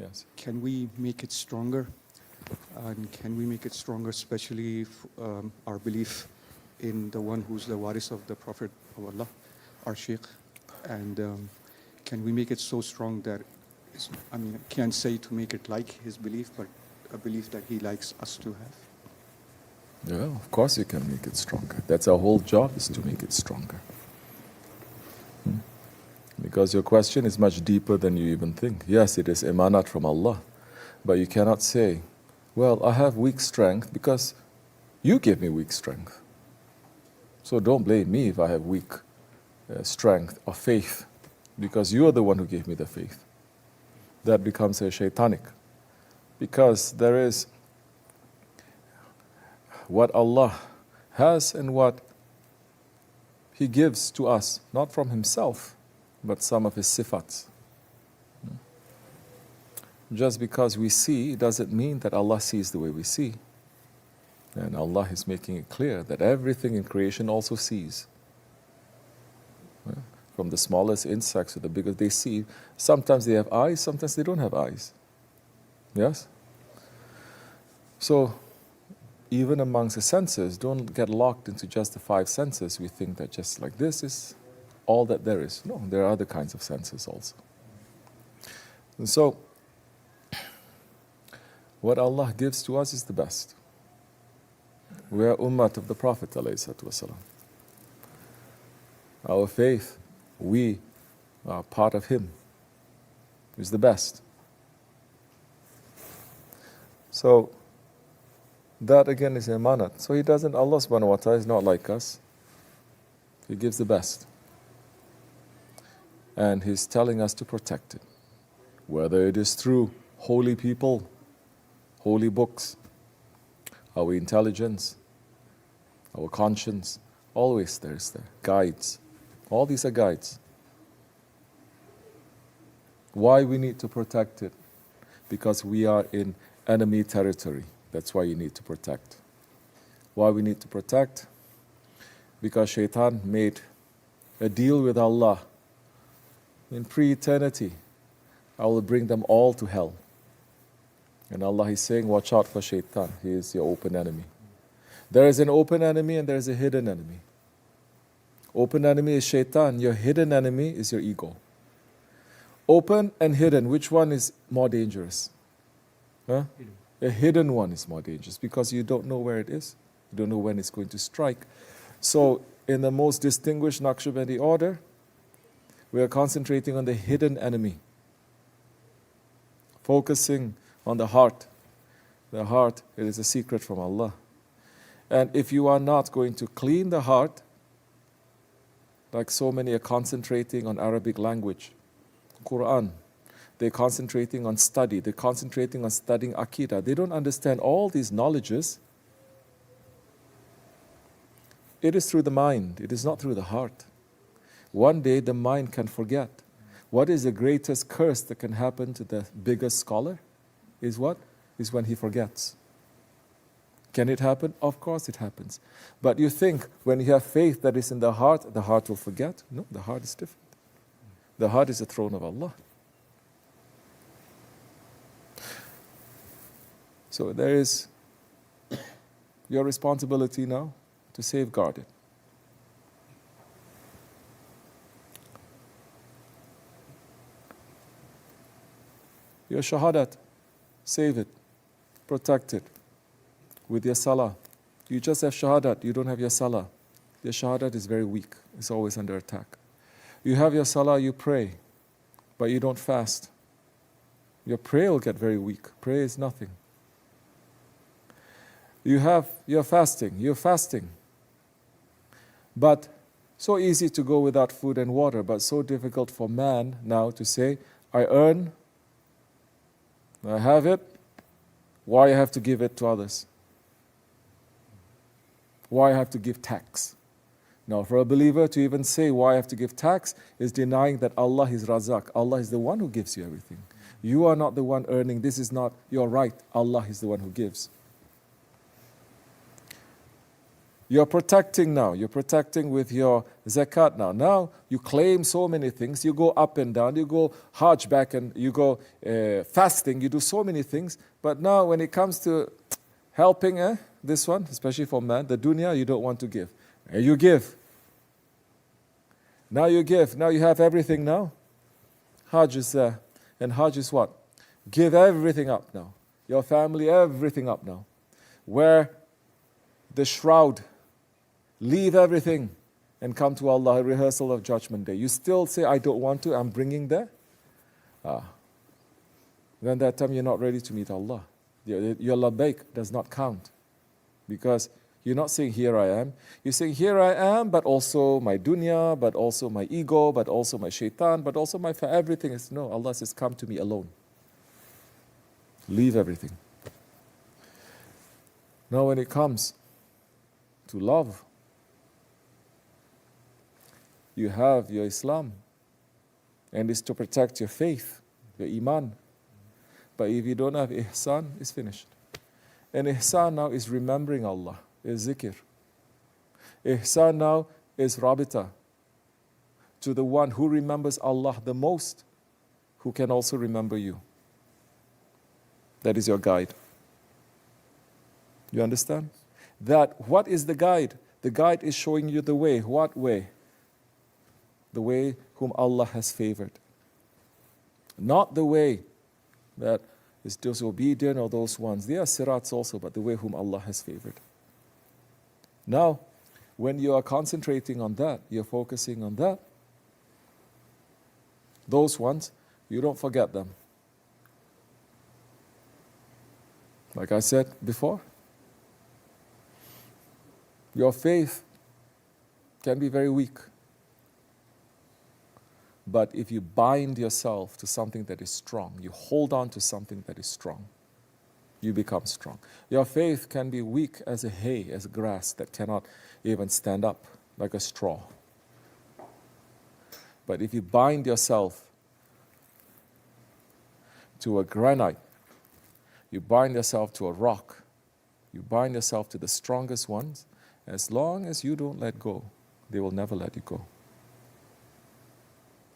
Yes. Can we make it stronger? And can we make it stronger, especially our belief in the one who's the Waris of the Prophet of Allah, our Sheykh? And can we make it so strong that, I can't say to make it like his belief, but a belief that he likes us to have? Yeah, of course you can make it stronger. That's our whole job, is to make it stronger. Because your question is much deeper than you even think. Yes, it is emanat from Allah, but you cannot say, well, I have weak strength because you gave me weak strength. So don't blame me if I have weak strength or faith, because you are the one who gave me the faith. That becomes a shaitanic. Because there is what Allah has and what He gives to us, not from Himself, but some of His sifats. Just because we see, it doesn't mean that Allah sees the way we see. And Allah is making it clear that everything in creation also sees. From the smallest insects to the biggest, they see. Sometimes they have eyes, sometimes they don't have eyes. Yes? So, even amongst the senses, don't get locked into just the 5 senses. We think that just like this is all that there is. No, there are other kinds of senses also. And so, what Allah gives to us is the best. We are ummat of the Prophet ﷺ. Our faith, we are part of him, is the best. So, that again is emanat. So Allah subhanahu wa ta'ala is not like us. He gives the best. And He's telling us to protect it. Whether it is through holy people, holy books, our intelligence, our conscience, always there's there. Guides. All these are guides. Why we need to protect it? Because we are in enemy territory. That's why you need to protect. Why we need to protect? Because Shaitan made a deal with Allah. In pre-eternity, I will bring them all to hell. And Allah is saying, watch out for Shaitan. He is your open enemy. There is an open enemy and there is a hidden enemy. Open enemy is Shaitan. Your hidden enemy is your ego. Open and hidden, which one is more dangerous? Huh? A hidden one is more dangerous because you don't know where it is. You don't know when it's going to strike. So, in the most distinguished Nakshibendi order, we are concentrating on the hidden enemy. Focusing on the heart. The heart, it is a secret from Allah. And if you are not going to clean the heart, like so many are concentrating on Arabic language, Quran, they're concentrating on study, they're concentrating on studying Aqidah. They don't understand all these knowledges. It is through the mind, it is not through the heart. One day the mind can forget. What is the greatest curse that can happen to the biggest scholar? Is what? Is when he forgets. Can it happen? Of course it happens. But you think when you have faith that is in the heart will forget? No, the heart is different. The heart is the throne of Allah. So there is your responsibility now to safeguard it. Your shahadat, save it, protect it. With your salah, you just have shahadat, you don't have your salah. Your shahadat is very weak, it's always under attack. You have your salah, you pray, but you don't fast. Your prayer will get very weak. Prayer is nothing. You're fasting. But so easy to go without food and water, but so difficult for man now to say, I earn, I have it, why I have to give it to others? Why I have to give tax? Now, for a believer to even say why I have to give tax is denying that Allah is Razak. Allah is the one who gives you everything. You are not the one earning. This is not your right. Allah is the one who gives. You're protecting now. You're protecting with your zakat now. Now you claim so many things. You go up and down. You go hajj back and you go fasting. You do so many things. But now when it comes to helping this one, especially for man, the dunya, you don't want to give. And you give. Now you give. Now you have everything now. Hajj is there. And hajj is what? Give everything up now. Your family, everything up now. Wear the shroud. Leave everything and come to Allah, a rehearsal of Judgment Day. You still say, I don't want to, I'm bringing there. Then that time you're not ready to meet Allah. Your labbaik does not count. Because you're not saying, here I am. You're saying, here I am, but also my dunya, but also my ego, but also my shaitan, but also my everything. No, Allah says, come to me alone. Leave everything. Now when it comes to love, you have your Islam, and it's to protect your faith, your iman. But if you don't have ihsan, it's finished. And ihsan now is remembering Allah, is zikr. Ihsan now is rabita, to the one who remembers Allah the most, who can also remember you. That is your guide. You understand? That what is the guide? The guide is showing you the way. What way? The way whom Allah has favored. Not the way that is disobedient or those ones. They are sirats also, but the way whom Allah has favored. Now, when you are concentrating on that, you're focusing on that, those ones, you don't forget them. Like I said before, your faith can be very weak. But if you bind yourself to something that is strong, you hold on to something that is strong, you become strong. Your faith can be weak as a hay, as grass that cannot even stand up, like a straw. But if you bind yourself to a granite, you bind yourself to a rock, you bind yourself to the strongest ones, as long as you don't let go, they will never let you go.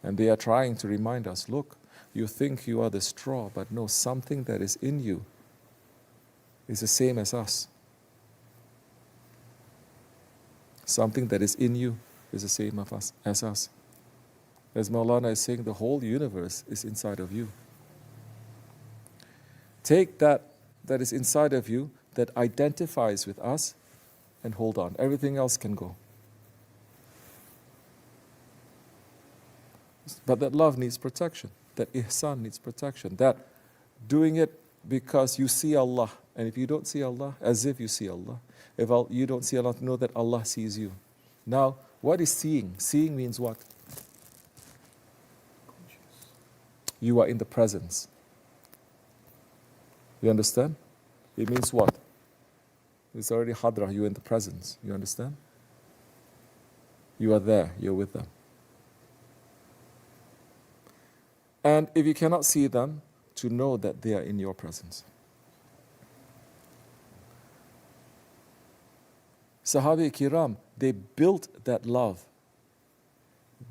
And they are trying to remind us, look, you think you are the straw, but no, something that is in you is the same as us. Something that is in you is the same as us. As Maulana is saying, the whole universe is inside of you. Take that is inside of you, that identifies with us, and hold on. Everything else can go. But that love needs protection. That ihsan needs protection. That doing it because you see Allah. And if you don't see Allah, as if you see Allah. If you don't see Allah, know that Allah sees you. Now, what is seeing? Seeing means what? You are in the presence. You understand? It means what? It's already hadrah, you're in the presence. You understand? You are there, you're with them. And if you cannot see them, to know that they are in your presence. Sahabi Kiram, they built that love.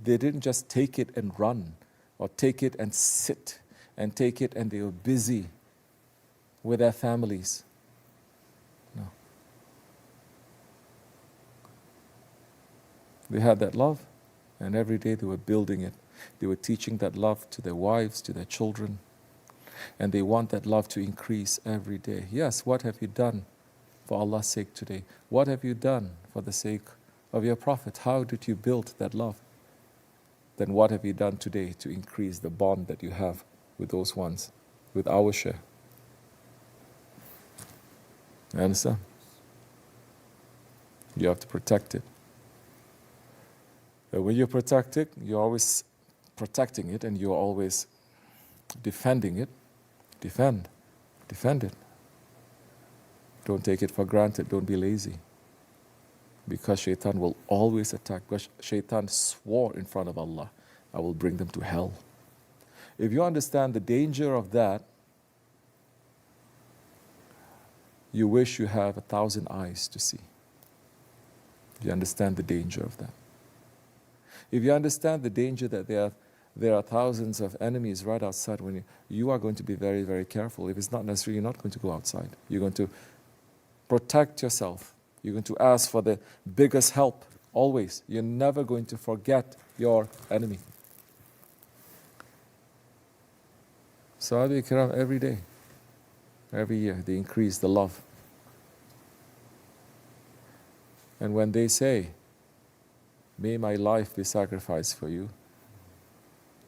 They didn't just take it and run, or take it and sit, and take it and they were busy with their families. No. They had that love, and every day they were building it. They were teaching that love to their wives, to their children, and they want that love to increase every day. Yes, what have you done for Allah's sake today? What have you done for the sake of your Prophet? How did you build that love? Then what have you done today to increase the bond that you have with those ones, with our share? You understand? You have to protect it. When you protect it, you're always protecting it, and you're always defending it. Defend it. Don't take it for granted. Don't be lazy. Because shaitan will always attack. Because shaitan swore in front of Allah, I will bring them to hell. If you understand the danger of that, you wish you have 1,000 eyes to see. You understand the danger of that. If you understand the danger that there are thousands of enemies right outside, when you are going to be very, very careful. If it's not necessary, you're not going to go outside. You're going to protect yourself. You're going to ask for the biggest help, always. You're never going to forget your enemy. Sahabi-kiram every day, every year, they increase the love. And when they say, may my life be sacrificed for you,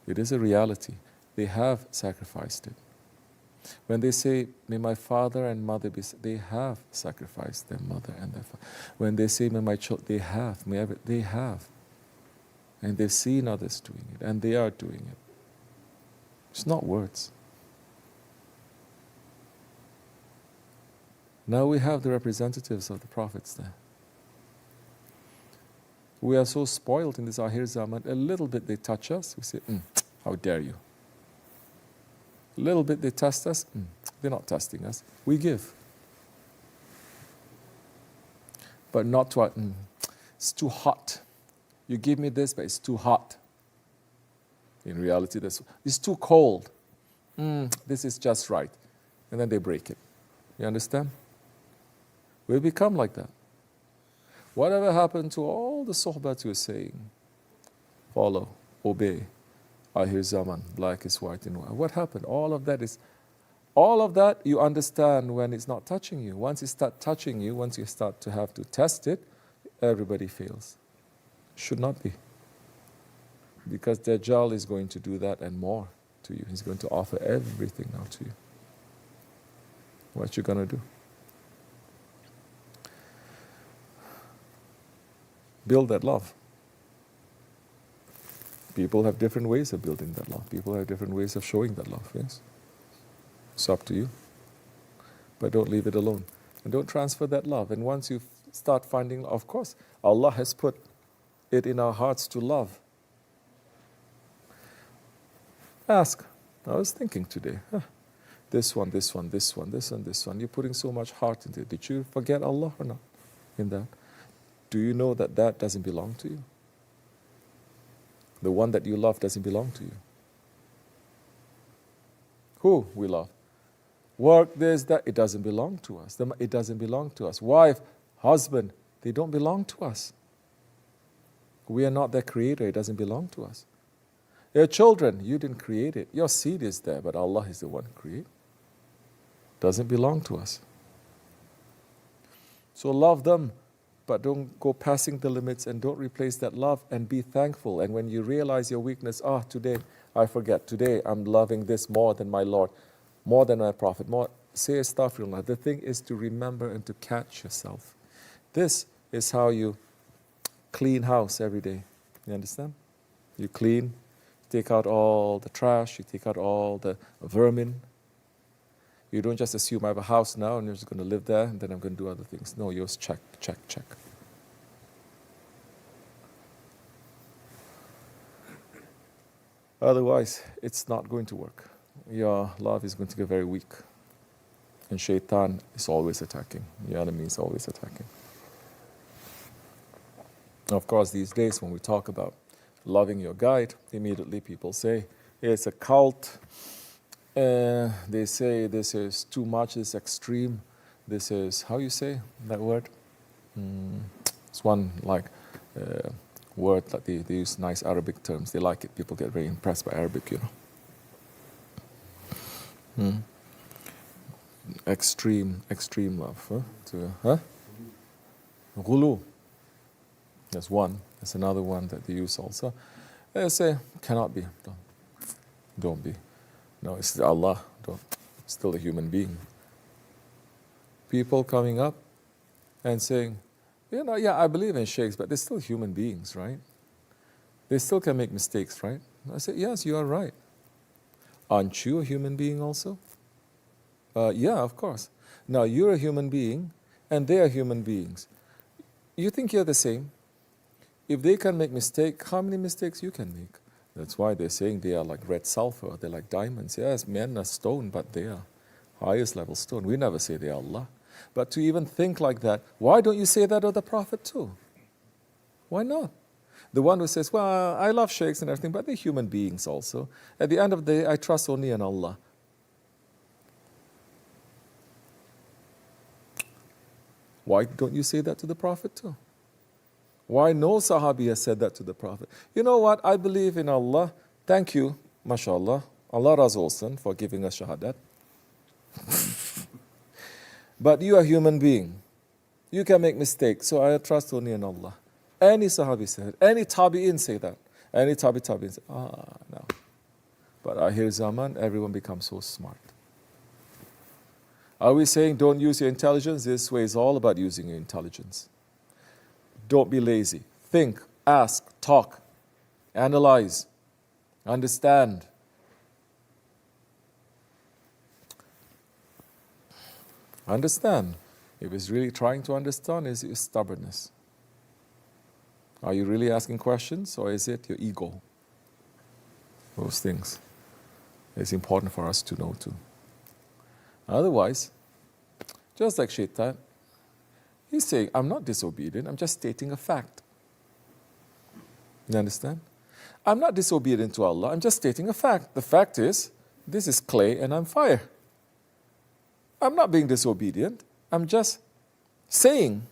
it is a reality. They have sacrificed it. When they say, may my father and mother be, they have sacrificed their mother and their father. When they say, may my children, they have. And they've seen others doing it, and they are doing it. It's not words. Now we have the representatives of the prophets there. We are so spoiled in this Akhir Zaman. A little bit they touch us, we say, how dare you. A little bit they test us, they're not testing us. We give. But not to, it's too hot. You give me this, but it's too hot. In reality, it's too cold. This is just right. And then they break it. You understand? We become like that. Whatever happened to all the sohbats you're saying? Follow, obey. Akhir Zaman, black is white and white. What happened? All of that you understand when it's not touching you. Once it starts touching you, once you start to have to test it, everybody fails. Should not be. Because Dajjal is going to do that and more to you. He's going to offer everything now to you. What you going to do? Build that love. People have different ways of building that love. People have different ways of showing that love, yes? It's up to you. But don't leave it alone. And don't transfer that love. And once you start finding, of course, Allah has put it in our hearts to love. Ask. I was thinking today, this one. You're putting so much heart into it. Did you forget Allah or not in that? Do you know that that doesn't belong to you? The one that you love doesn't belong to you. Who we love? Work, this, that, it doesn't belong to us. It doesn't belong to us. Wife, husband, they don't belong to us. We are not their creator, it doesn't belong to us. Your children, you didn't create it. Your seed is there, but Allah is the one who created. Doesn't belong to us. So love them, but don't go passing the limits, and don't replace that love, and be thankful. And when you realize your weakness, today I forget. Today I'm loving this more than my Lord, more than my Prophet. Say astaghfirullah. The thing is to remember and to catch yourself. This is how you clean house every day. You understand? You clean, take out all the trash, you take out all the vermin. You don't just assume I have a house now and you're just going to live there and then I'm going to do other things. No, you just check. Otherwise, it's not going to work. Your love is going to get very weak. And shaitan is always attacking. The enemy is always attacking. Of course, these days when we talk about loving your guide, immediately people say, it's a cult. They say this is too much, this is extreme. This is, how you say that word? It's one word that they use nice Arabic terms. They like it. People get very impressed by Arabic, you know. Extreme love. Ghulu. That's one. There's another one that they use also. They say, cannot be. Don't be. No, it's Allah. Still a human being. People coming up and saying, I believe in sheikhs, but they're still human beings, right? They still can make mistakes, right? I say, yes, you are right. Aren't you a human being also? Yeah, of course. Now, you're a human being, and they are human beings. You think you're the same? If they can make mistakes, how many mistakes you can make? That's why they're saying they are like red sulfur, they're like diamonds. Yes, men are stone, but they are highest level stone. We never say they are Allah. But to even think like that, why don't you say that of the Prophet too? Why not? The one who says, well, I love sheikhs and everything, but they're human beings also. At the end of the day, I trust only in Allah. Why don't you say that to the Prophet too? Why no Sahabi has said that to the Prophet? You know what? I believe in Allah. Thank you, mashallah. Allah razı olsun for giving us shahadat. But you are a human being. You can make mistakes, so I trust only in Allah. Any Sahabi said, any Tabi'in say that. Any Tabi'in say, no. But Akhir Zaman, everyone becomes so smart. Are we saying don't use your intelligence? This way is all about using your intelligence. Don't be lazy. Think, ask, talk, analyze, understand. Understand. If it's really trying to understand, is it stubbornness? Are you really asking questions, or is it your ego? Those things. It's important for us to know too. Otherwise, just like Shaitan, he's saying, I'm not disobedient, I'm just stating a fact. You understand? I'm not disobedient to Allah, I'm just stating a fact. The fact is, this is clay and I'm fire. I'm not being disobedient, I'm just saying,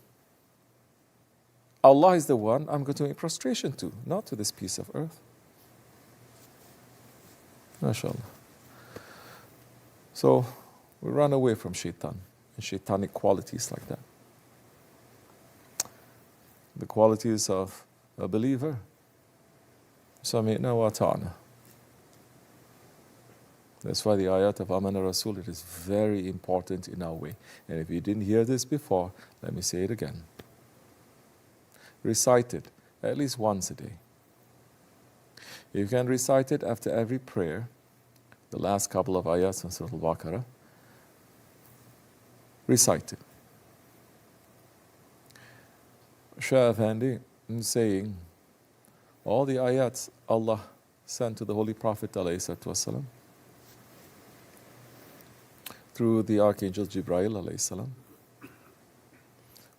Allah is the one I'm going to make prostration to, not to this piece of earth. MashaAllah. So, we run away from shaitan and shaitanic qualities like that. The qualities of a believer. Sami'na wa ta'ana. That's why the ayat of Amana Rasul, it is very important in our way. And if you didn't hear this before, let me say it again. Recite it at least once a day. You can recite it after every prayer, the last couple of ayats in Surah Al-Baqarah. Recite it. Shaykh Efendi is saying, all the ayats Allah sent to the Holy Prophet ﷺ, through the Archangel Jibreel ﷺ,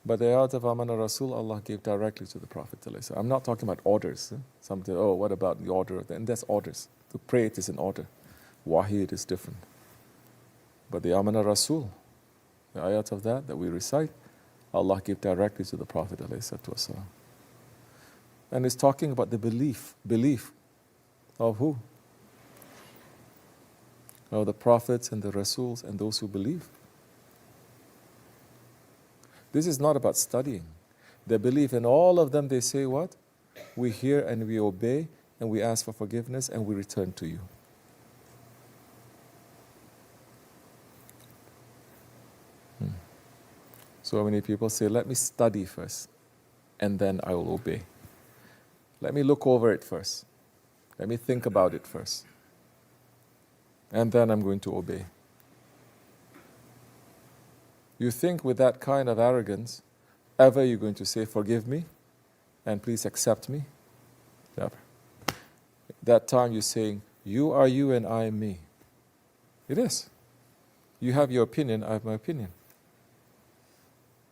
but the ayat of Amana Rasul, Allah gave directly to the Prophet ﷺ. I'm not talking about orders. Something, oh, what about the order? And that's orders. To pray it is an order. Wahi, it is different. But the Amana Rasul, the ayat of that we recite, Allah gave directly to the Prophet ﷺ. And it's talking about the belief of who? Of the prophets and the Rasuls and those who believe. This is not about studying. They believe in all of them. They say what? We hear and we obey and we ask for forgiveness and we return to you. So many people say, let me study first and then I will obey. Let me look over it first. Let me think about it first. And then I'm going to obey. You think with that kind of arrogance, ever you're going to say, forgive me and please accept me? Never. That time you're saying, you are you and I am me. It is. You have your opinion, I have my opinion.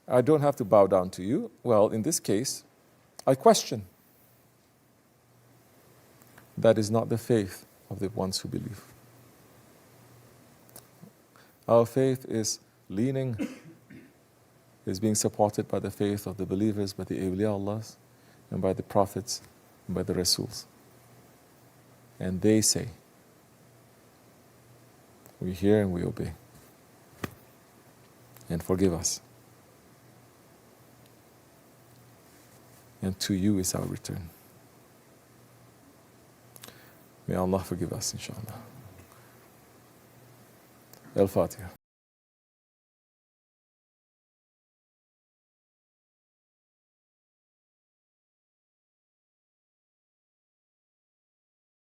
I don't have to bow down to you. Well, in this case, I question. That is not the faith of the ones who believe. Our faith is leaning, is being supported by the faith of the believers, by the awliya Allahs, and by the prophets, and by the Rasuls. And they say, we hear and we obey. And forgive us. And to you is our return. May Allah forgive us, inshallah. Al-Fatiha.